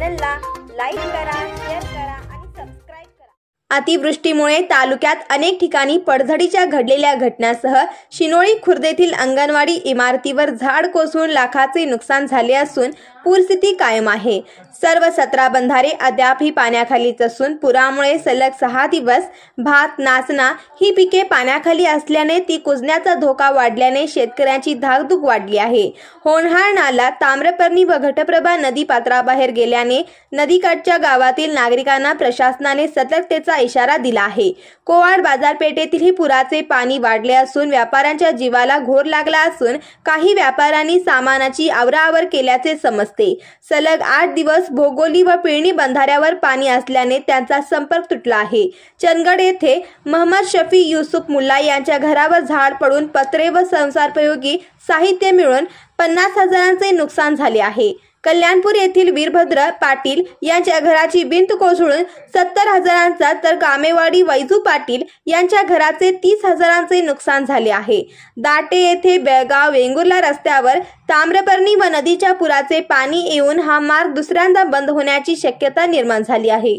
चॅनलला लाईक करा, शेअर करा आणि सबस्क्राइब करा। अतिवृष्टीमुळे तालुक्यात अनेक ठिकाणी पडझडीच्या घडलेल्या घटनांसह शिनोळी खुर्द येथील अंगणवाडी इमारतीवर झाड कोसळून लाखाचे नुकसान झाले असून पूरस्थिती कायम आहे। सर्व 17 बंधारे अद्यापही पाण्याखालीच असून पुरामुळे सलग 6 दिवस भात, नाचणा ही पिके पाण्याखाली असल्याने ती कुजण्याचा धोका वाढल्याने शेतकऱ्यांची धाकधूक वाढली आहे। होणहाळ नाला, ताम्रपर्णी व घटप्रभा नदी पात्राबाहेर गेल्याने नदीकाठच्या गावातील नागरिकांना प्रशासनाने सतर्कतेचा इशारा दिला आहे। कोवाड बाजारपेठेतीलही पुराचे पाणी वाढले असून व्यापाऱ्यांच्या जीवाला घोर लागला असून काही व्यापाऱ्यांनी सामानाची आवराआवर केल्याचे समजते। सलग 8 दिवस भोगोली व पिळणी बंधाऱ्यावर पाणी असल्याने त्यांचा संपर्क तुटला आहे। चंदगड येथे महम्मद शफी युसुफ मुल्ला यांच्या घरावर झाड पडून पत्रे व संसारोपयोगी साहित्य मिळून 50,000चे नुकसान झाले आहे। कल्याणपूर येथील वीरभद्र पाटील यांच्या घराची भिंत कोसळून 70,000चा तर कामेवाडी वैजू पाटील यांच्या घराचे 30,000चे नुकसान झाले आहे। दाटे येथे बेळगाव वेंगुर्ला रस्त्यावर ताम्रपर्णी व नदीच्या पुराचे पाणी येऊन हा मार्ग दुसऱ्यांदा बंद होण्याची शक्यता निर्माण झाली आहे।